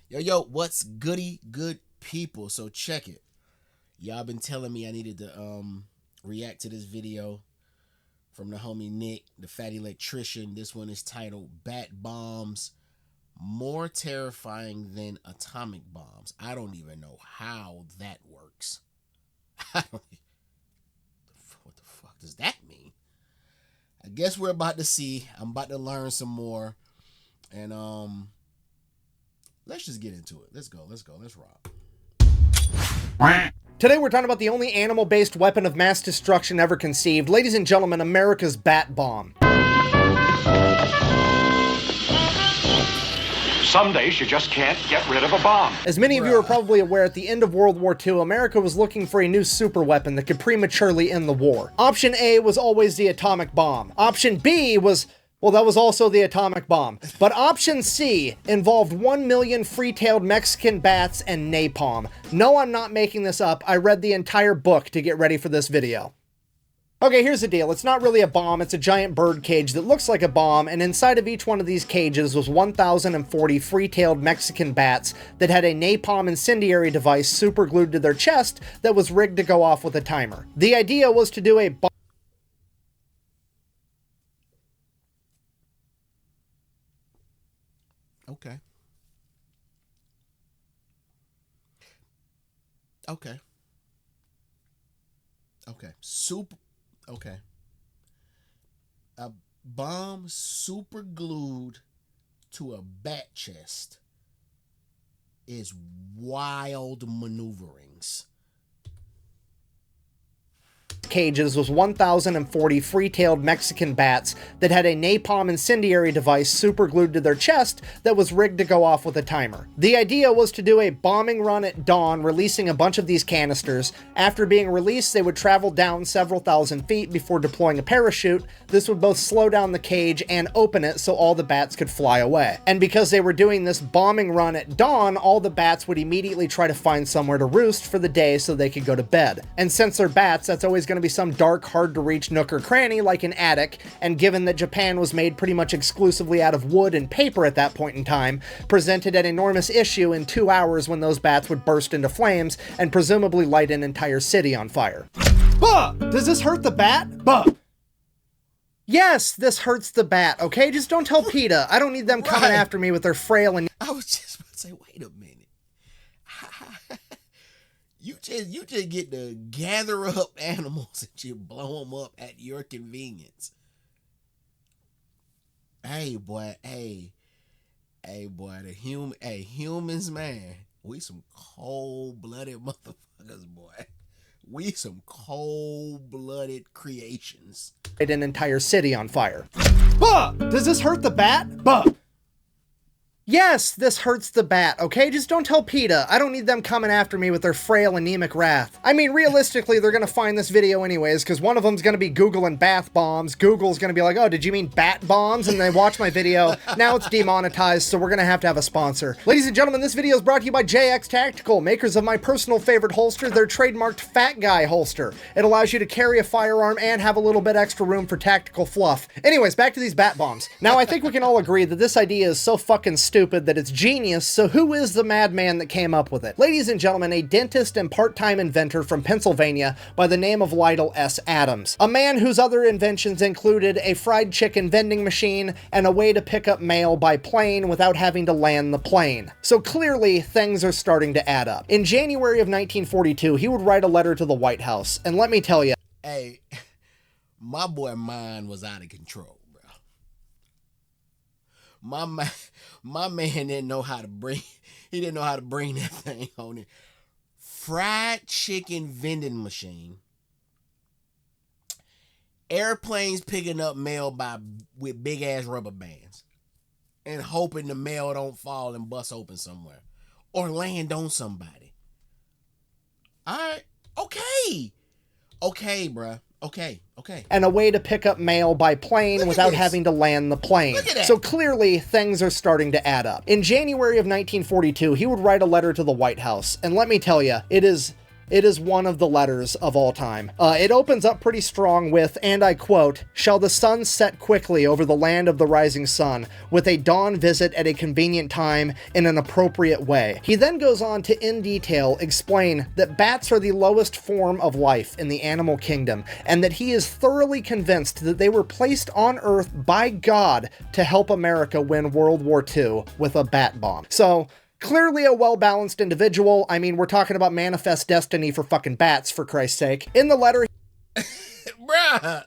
Yo, what's goody good people? So check it. Y'all been telling me I needed to react to this video from the homie Nick, the fat electrician. This one is titled Bat Bombs More Terrifying Than Atomic Bombs. I don't even know how that works. What the fuck does that mean? I guess we're about to see. I'm about to learn some more. And let's just get into it. Let's go. Let's rock. Today we're talking about the only animal-based weapon of mass destruction ever conceived. Ladies and gentlemen, America's bat bomb. Some days you just can't get rid of a bomb. As many of you are probably aware, at the end of World War II, America was looking for a new super weapon that could prematurely end the war. Option A was always the atomic bomb. Option B was... well, that was also the atomic bomb. But option C involved 1 million free-tailed Mexican bats and napalm. No, I'm not making this up. I read the entire book to get ready for this video. Okay, here's the deal. It's not really a bomb. It's a giant bird cage that looks like a bomb, and inside of each one of these cages was 1,040 free-tailed Mexican bats that had a napalm incendiary device super glued to their chest that was rigged to go off with a timer. The idea was to do a bomb. Okay. Okay. Okay. Okay. A bomb super glued to a bat chest is wild maneuverings. Cages was 1,040 free-tailed Mexican bats that had a napalm incendiary device super glued to their chest that was rigged to go off with a timer. The idea was to do a bombing run at dawn, releasing a bunch of these canisters. After being released, they would travel down several thousand feet before deploying a parachute. This would both slow down the cage and open it so all the bats could fly away. And because they were doing this bombing run at dawn, all the bats would immediately try to find somewhere to roost for the day so they could go to bed. And since they're bats, that's always going to be some dark, hard-to-reach nook or cranny like an attic, and given that Japan was made pretty much exclusively out of wood and paper at that point in time, presented an enormous issue in 2 hours when those bats would burst into flames and presumably light an entire city on fire. Bah! Does this hurt the bat? Bah! Yes, this hurts the bat, okay? Just don't tell PETA. I don't need them coming after me with their frail and... I was just about to say, wait a minute. You just get to gather up animals and you blow them up at your convenience. Hey boy, humans, man, we some cold-blooded motherfuckers, boy. We some cold-blooded creations. Light an entire city on fire. Bah! Does this hurt the bat? Bah! Yes, this hurts the bat, okay? Just don't tell PETA. I don't need them coming after me with their frail, anemic wrath. I mean, realistically, they're gonna find this video anyways, because one of them's gonna be Googling bath bombs. Google's gonna be like, oh, did you mean bat bombs? And they watch my video. Now it's demonetized, so we're gonna have to have a sponsor. Ladies and gentlemen, this video is brought to you by JX Tactical, makers of my personal favorite holster, their trademarked Fat Guy holster. It allows you to carry a firearm and have a little bit extra room for tactical fluff. Anyways, back to these bat bombs. Now, I think we can all agree that this idea is so fucking stupid that it's genius, so who is the madman that came up with it? Ladies and gentlemen, a dentist and part-time inventor from Pennsylvania by the name of Lytle S. Adams. A man whose other inventions included a fried chicken vending machine and a way to pick up mail by plane without having to land the plane. So clearly, things are starting to add up. In January of 1942, he would write a letter to the White House, and let me tell you, hey, my boy mind was out of control, bro. My man didn't know how to bring that thing on it. Fried chicken vending machine. Airplanes picking up mail with big ass rubber bands and hoping the mail don't fall and bust open somewhere or land on somebody. All right. Okay, bruh. Okay. And a way to pick up mail by plane without having to land the plane. So clearly, things are starting to add up. In January of 1942, he would write a letter to the White House, and let me tell you, it is It is one of the letters of all time. It opens up pretty strong with, and I quote, "Shall the sun set quickly over the land of the rising sun, with a dawn visit at a convenient time in an appropriate way." He then goes on to in detail explain that bats are the lowest form of life in the animal kingdom, and that he is thoroughly convinced that they were placed on Earth by God to help America win World War II with a bat bomb. So, clearly a well-balanced individual. I mean, we're talking about manifest destiny for fucking bats, for Christ's sake. In the letter... Bruh.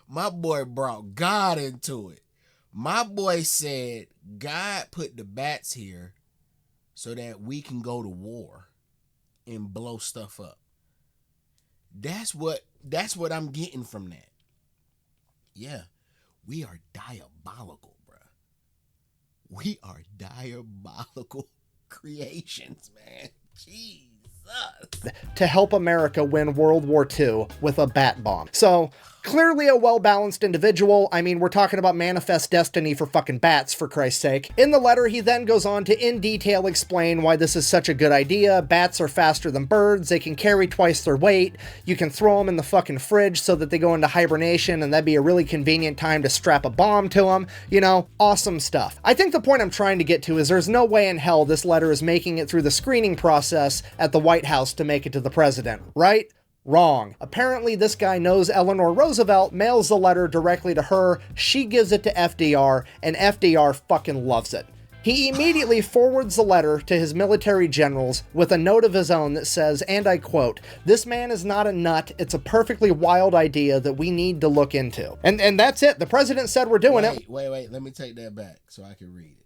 My boy brought God into it. My boy said God put the bats here so that we can go to war and blow stuff up. That's what I'm getting from that. Yeah, we are diabolical. We are diabolical creations, man. Jesus. To help America win World War II with a bat bomb. So, clearly a well-balanced individual. I mean, we're talking about manifest destiny for fucking bats, for Christ's sake. In the letter, he then goes on to in detail explain why this is such a good idea. Bats are faster than birds. They can carry twice their weight. You can throw them in the fucking fridge so that they go into hibernation, and that'd be a really convenient time to strap a bomb to them. You know, awesome stuff. I think the point I'm trying to get to is there's no way in hell this letter is making it through the screening process at the White House to make it to the president, right? Wrong. Apparently this guy knows Eleanor Roosevelt, mails the letter directly to her, she gives it to FDR, and FDR fucking loves it. He immediately forwards the letter to his military generals with a note of his own that says, and I quote, "This man is not a nut. It's a perfectly wild idea that we need to look into." And that's it. The president said we're doing it. Wait. Let me take that back so I can read it.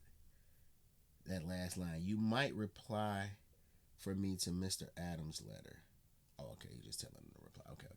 That last line. You might reply for me to Mr. Adams' letter. Oh, okay. You just tell him to reply. Okay.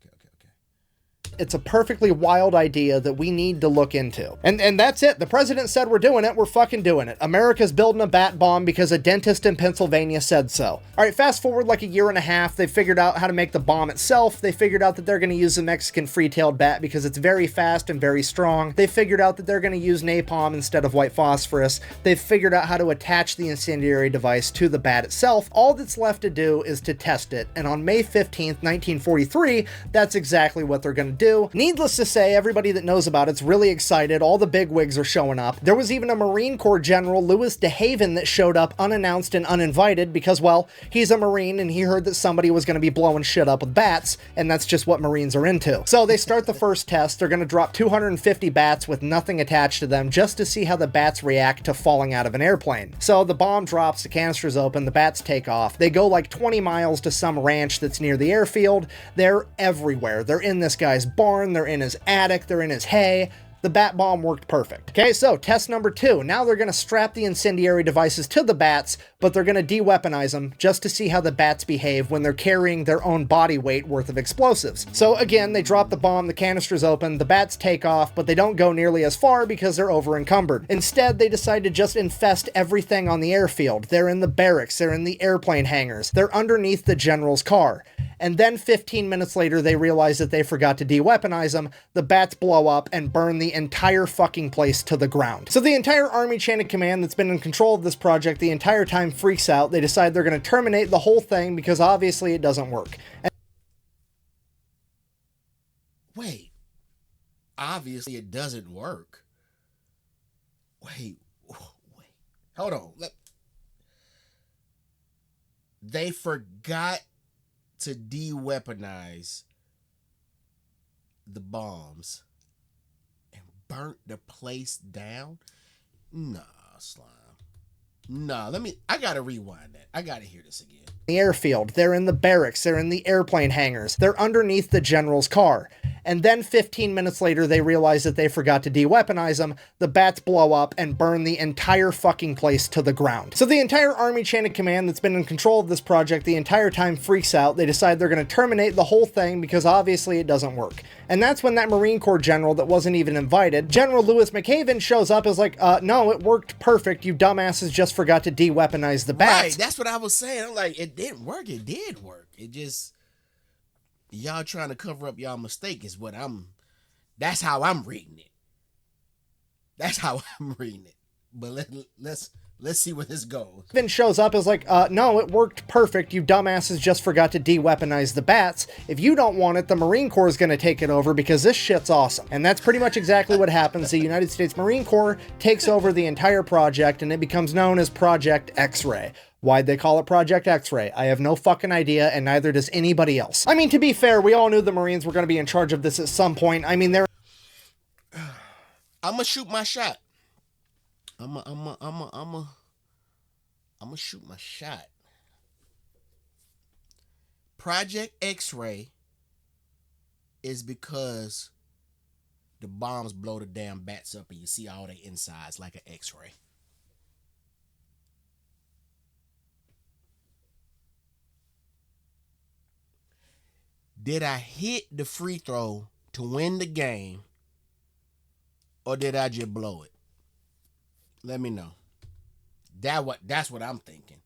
It's a perfectly wild idea that we need to look into. And that's it. The president said we're doing it. We're fucking doing it. America's building a bat bomb because a dentist in Pennsylvania said so. All right, fast forward like a year and a half. They figured out how to make the bomb itself. They figured out that they're going to use the Mexican free-tailed bat because it's very fast and very strong. They figured out that they're going to use napalm instead of white phosphorus. They've figured out how to attach the incendiary device to the bat itself. All that's left to do is to test it. And on May 15th, 1943, that's exactly what they're going to do. Needless to say, everybody that knows about it's really excited. All the bigwigs are showing up. There was even a Marine Corps General, Louis DeHaven, that showed up unannounced and uninvited because, well, he's a Marine and he heard that somebody was going to be blowing shit up with bats, and that's just what Marines are into. So they start the first test. They're going to drop 250 bats with nothing attached to them just to see how the bats react to falling out of an airplane. So the bomb drops, the canister's open, the bats take off. They go like 20 miles to some ranch that's near the airfield. They're everywhere. They're in this guy's barn, they're in his attic, they're in his hay. The bat bomb worked perfect. Okay, so test number 2. Now they're going to strap the incendiary devices to the bats, but they're going to de-weaponize them just to see how the bats behave when they're carrying their own body weight worth of explosives. So again, they drop the bomb, the canister's open, the bats take off, but they don't go nearly as far because they're over-encumbered. Instead, they decide to just infest everything on the airfield. They're in the barracks, they're in the airplane hangars, they're underneath the general's car. And then 15 minutes later, they realize that they forgot to de-weaponize them. The bats blow up and burn the entire fucking place to the ground. So the entire Army chain of command that's been in control of this project the entire time freaks out. They decide they're going to terminate the whole thing because obviously it doesn't work. Wait. Obviously it doesn't work. Wait. Hold on. They forgot to de-weaponize the bombs and burnt the place down? Nah, Slime. Nah, I gotta rewind that. I gotta hear this again. The airfield, they're in the barracks, they're in the airplane hangars, they're underneath the general's car. And then 15 minutes later, they realize that they forgot to de-weaponize them. The bats blow up and burn the entire fucking place to the ground. So the entire Army chain of command that's been in control of this project the entire time freaks out. They decide they're going to terminate the whole thing because obviously it doesn't work. And that's when that Marine Corps general that wasn't even invited, General Louis McHaven, shows up as like, no, it worked perfect. You dumbasses just forgot to de-weaponize the bats. Right, that's what I was saying. I'm like, it didn't work. It did work. It just... y'all trying to cover up y'all mistake is what that's how I'm reading it. That's how I'm reading it. But let's Let's see where this goes. Even shows up as like, no, it worked perfect. You dumbasses just forgot to de-weaponize the bats. If you don't want it, the Marine Corps is going to take it over because this shit's awesome. And that's pretty much exactly what happens. The United States Marine Corps takes over the entire project and it becomes known as Project X-Ray. Why'd they call it Project X-Ray? I have no fucking idea, and neither does anybody else. I mean, to be fair, we all knew the Marines were going to be in charge of this at some point. I mean, they're... I'm gonna shoot my shot. I'm gonna shoot my shot. Project X-Ray is because the bombs blow the damn bats up and you see all their insides like an X-ray. Did I hit the free throw to win the game, or did I just blow it? Let me know. That's what I'm thinking.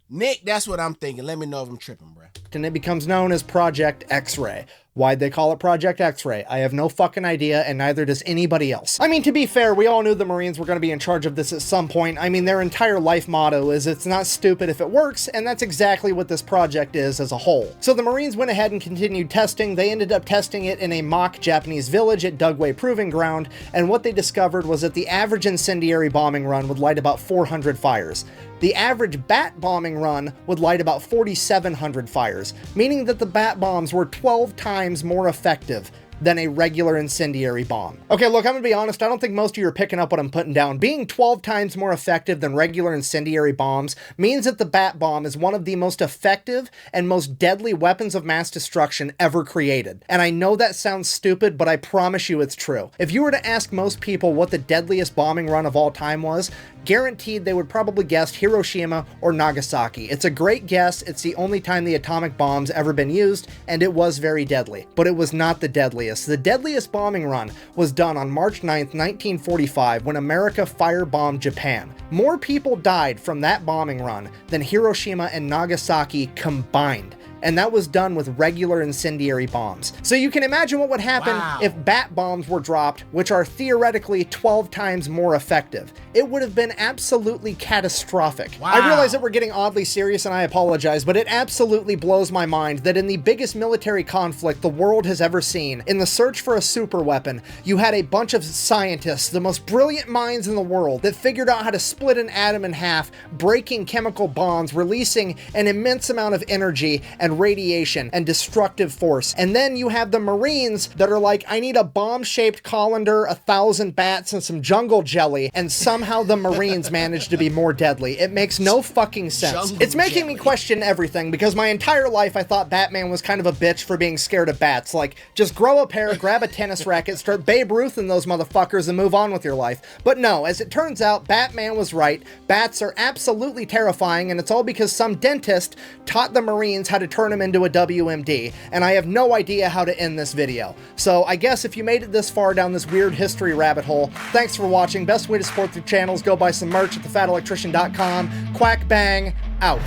Nick, that's what I'm thinking. Let me know if I'm tripping, bro. And it becomes known as Project X-Ray. Why'd they call it Project X-Ray? I have no fucking idea, and neither does anybody else. I mean, to be fair, we all knew the Marines were going to be in charge of this at some point. I mean, their entire life motto is it's not stupid if it works, and that's exactly what this project is as a whole. So the Marines went ahead and continued testing. They ended up testing it in a mock Japanese village at Dugway Proving Ground, and what they discovered was that the average incendiary bombing run would light about 400 fires. The average bat bombing run would light about 4,700 fires, meaning that the bat bombs were 12 times more effective than a regular incendiary bomb. Okay, look, I'm gonna be honest, I don't think most of you are picking up what I'm putting down. Being 12 times more effective than regular incendiary bombs means that the bat bomb is one of the most effective and most deadly weapons of mass destruction ever created. And I know that sounds stupid, but I promise you it's true. If you were to ask most people what the deadliest bombing run of all time was, guaranteed they would probably guess Hiroshima or Nagasaki. It's a great guess. It's the only time the atomic bomb's ever been used, and it was very deadly. But it was not the deadliest. The deadliest bombing run was done on March 9th, 1945, when America firebombed Japan. More people died from that bombing run than Hiroshima and Nagasaki combined. And that was done with regular incendiary bombs. So you can imagine what would happen if bat bombs were dropped, which are theoretically 12 times more effective. It would have been absolutely catastrophic. I realize that we're getting oddly serious and I apologize, but it absolutely blows my mind that in the biggest military conflict the world has ever seen, in the search for a super weapon, you had a bunch of scientists, the most brilliant minds in the world, that figured out how to split an atom in half, breaking chemical bonds, releasing an immense amount of energy and radiation and destructive force. And then you have the Marines that are like, I need a bomb-shaped colander, 1,000 bats, and some jungle jelly, and somehow the Marines managed to be more deadly. It makes no fucking sense. It's making me question everything, because my entire life I thought Batman was kind of a bitch for being scared of bats. Like, just grow a pair, grab a tennis racket, start Babe Ruth in those motherfuckers, and move on with your life. But no, as it turns out, Batman was right. Bats are absolutely terrifying, and it's all because some dentist taught the Marines how to turn them into a WMD, and I have no idea how to end this video. So I guess if you made it this far down this weird history rabbit hole, thanks for watching. Best way to support the channel is go buy some merch at thefatelectrician.com. Quack bang, out.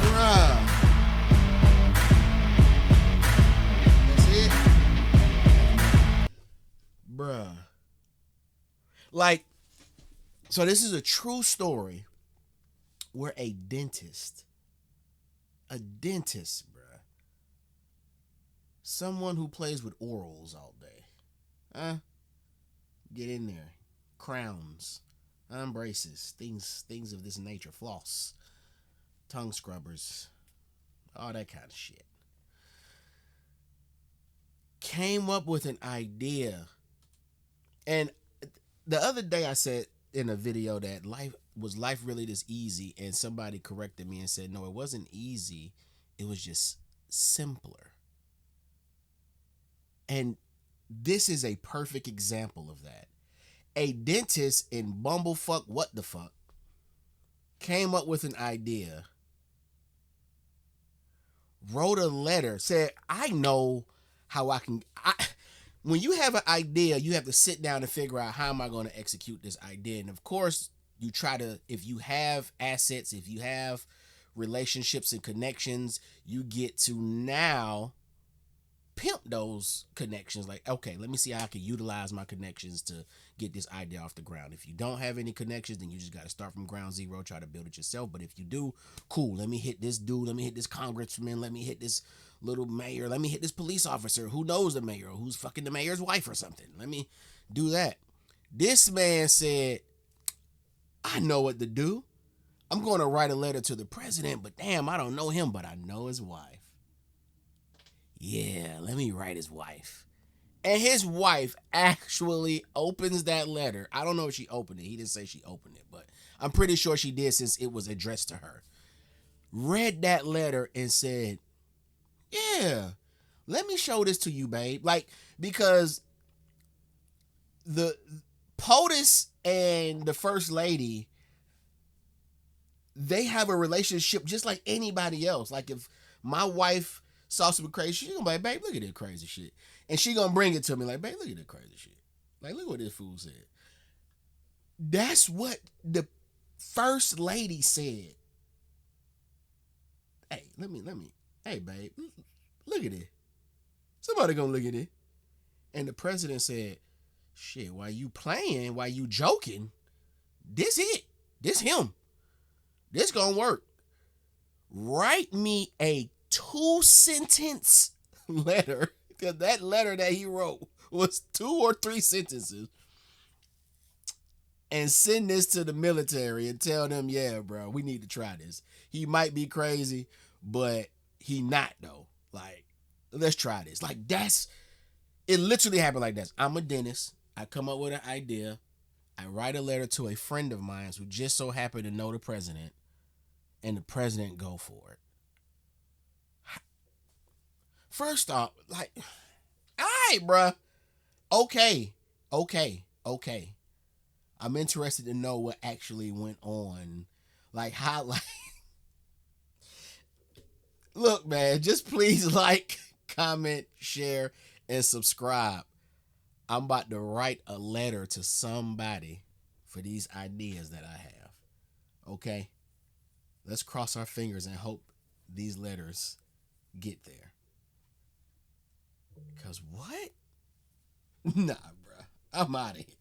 That's it. Bruh. Like, so this is a true story where a dentist, bruh, someone who plays with orals all day, get in there, crowns, braces, things of this nature, floss, tongue scrubbers, all that kind of shit, came up with an idea. And the other day I said in a video that life really this easy, and somebody corrected me and said no, it wasn't easy, it was just simpler. And this is a perfect example of that. A dentist in bumblefuck what the fuck came up with an idea, wrote a letter, said, I know how when you have an idea, you have to sit down and figure out, how am I going to execute this idea? And of course, you try to, if you have assets, if you have relationships and connections, you get to now pimp those connections. Like, okay, let me see how I can utilize my connections to get this idea off the ground. If you don't have any connections, then you just got to start from ground zero, try to build it yourself. But if you do, cool, let me hit this dude, let me hit this congressman, let me hit this little mayor, let me hit this police officer who knows the mayor, who's fucking the mayor's wife or something. Let me do that. This man said, I know what to do. I'm going to write a letter to the president, but damn, I don't know him, but I know his wife. Yeah, let me write his wife. And his wife actually opens that letter. I don't know if she opened it. He didn't say she opened it, but I'm pretty sure she did since it was addressed to her. Read that letter and said, yeah, let me show this to you, babe. Like, because the POTUS and the first lady, they have a relationship just like anybody else. Like, if my wife saw some crazy shit, she gonna be like, babe, look at this crazy shit. And she gonna bring it to me like, babe, look at this crazy shit. Like, look what this fool said. That's what the first lady said. Hey, hey, babe, look at it. Somebody gonna look at it. And the president said, shit, why you playing, why you joking, this it. This him. This gonna work. Write me a 2-sentence letter, because that letter that he wrote was 2 or 3 sentences, and send this to the military and tell them, yeah, bro, we need to try this. He might be crazy, but he not though. Like, let's try this. Like, it literally happened like this. I'm a dentist. I come up with an idea. I write a letter to a friend of mine who just so happened to know the president, and the president go for it. First off, like, all right, bruh. Okay. I'm interested to know what actually went on. Like, how, like, look, man, just please like, comment, share, and subscribe. I'm about to write a letter to somebody for these ideas that I have. Okay? Let's cross our fingers and hope these letters get there. Because what? Nah, bruh. I'm out of here.